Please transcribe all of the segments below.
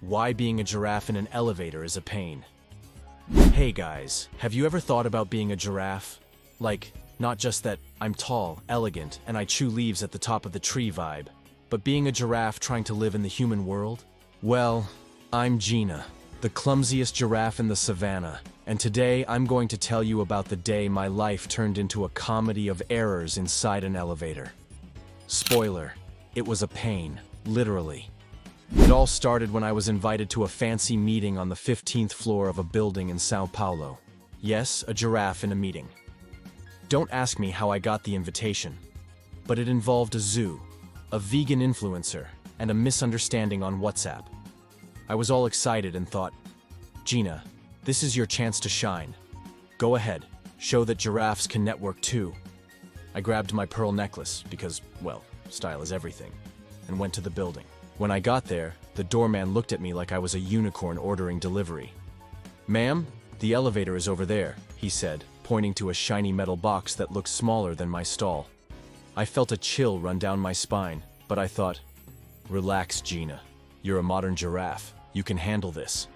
Why being a giraffe in an elevator is a pain. Hey guys, have you ever thought about being a giraffe? Like, not just that I'm tall, elegant, and I chew leaves at the top of the tree vibe, but being a giraffe trying to live in the human world? Well, I'm Gina, the clumsiest giraffe in the savanna, and today I'm going to tell you about the day my life turned into a comedy of errors inside an elevator. Spoiler, it was a pain, literally. It all started when I was invited to a fancy meeting on the 15th floor of a building in São Paulo. Yes, a giraffe in a meeting. Don't ask me how I got the invitation, but it involved a zoo, a vegan influencer, and a misunderstanding on WhatsApp. I was all excited and thought, Gina, this is your chance to shine. Go ahead, show that giraffes can network too. I grabbed my pearl necklace because, well, style is everything, and went to the building. When I got there, the doorman looked at me like I was a unicorn ordering delivery. "Ma'am, the elevator is over there," he said, pointing to a shiny metal box that looked smaller than my stall. I felt a chill run down my spine, but I thought, relax, Gina. You're a modern giraffe. You can handle this.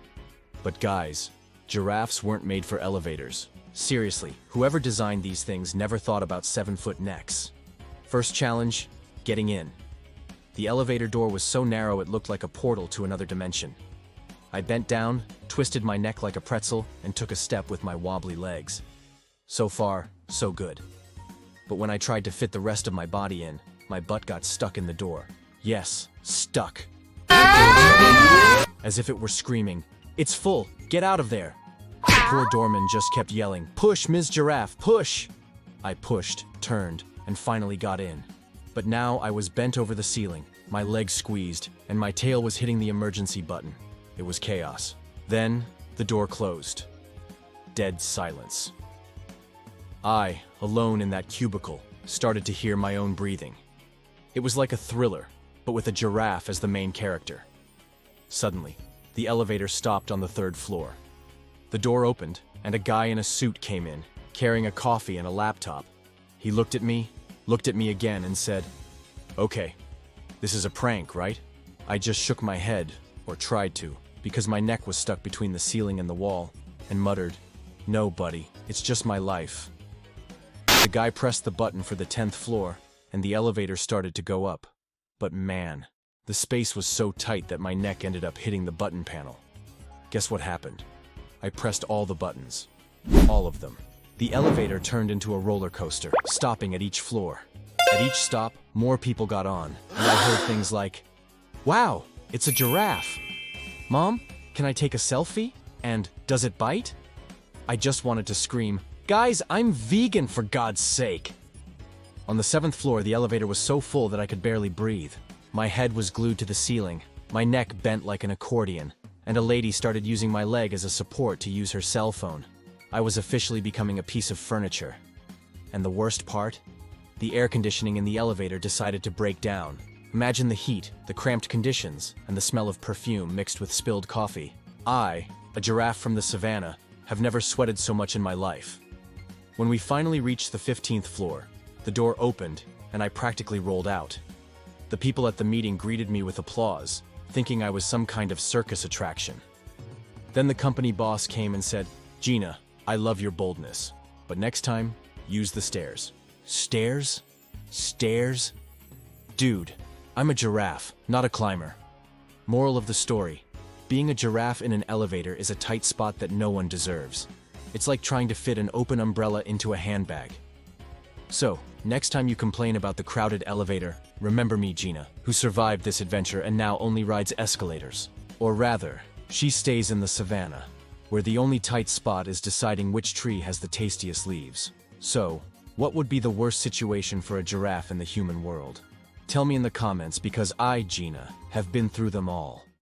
But guys, giraffes weren't made for elevators. Seriously, whoever designed these things never thought about 7-foot necks. First challenge, getting in. The elevator door was so narrow it looked like a portal to another dimension. I bent down, twisted my neck like a pretzel, and took a step with my wobbly legs. So far, so good. But when I tried to fit the rest of my body in, my butt got stuck in the door. Yes, stuck. As if it were screaming, "It's full, get out of there." The poor doorman just kept yelling, "Push, Ms. Giraffe, push!" I pushed, turned, and finally got in. But now I was bent over the ceiling, my legs squeezed, and my tail was hitting the emergency button. It was chaos. Then, the door closed. Dead silence. I, alone in that cubicle, started to hear my own breathing. It was like a thriller, but with a giraffe as the main character. Suddenly, the elevator stopped on the 3rd floor. The door opened, and a guy in a suit came in, carrying a coffee and a laptop. He looked at me again and said, "Okay, this is a prank, right?" I just shook my head, or tried to, because my neck was stuck between the ceiling and the wall, and muttered, "No, buddy, it's just my life." The guy pressed the button for the 10th floor, and the elevator started to go up. But man, the space was so tight that my neck ended up hitting the button panel. Guess what happened? I pressed all the buttons. All of them. The elevator turned into a roller coaster, stopping at each floor. At each stop, more people got on, and I heard things like, "Wow, it's a giraffe! Mom, can I take a selfie? And does it bite?" I just wanted to scream, "Guys, I'm vegan for God's sake!" On the 7th floor, the elevator was so full that I could barely breathe. My head was glued to the ceiling, my neck bent like an accordion, and a lady started using my leg as a support to use her cell phone. I was officially becoming a piece of furniture. And the worst part? The air conditioning in the elevator decided to break down. Imagine the heat, the cramped conditions, and the smell of perfume mixed with spilled coffee. I, a giraffe from the savannah, have never sweated so much in my life. When we finally reached the 15th floor, the door opened, and I practically rolled out. The people at the meeting greeted me with applause, thinking I was some kind of circus attraction. Then the company boss came and said, "Gina, I love your boldness, but next time, use the stairs." Stairs? Stairs? Dude, I'm a giraffe, not a climber. Moral of the story, being a giraffe in an elevator is a tight spot that no one deserves. It's like trying to fit an open umbrella into a handbag. So, next time you complain about the crowded elevator, remember me, Gina, who survived this adventure and now only rides escalators. Or rather, she stays in the savannah, where the only tight spot is deciding which tree has the tastiest leaves. So, what would be the worst situation for a giraffe in the human world? Tell me in the comments because I, Gina, have been through them all.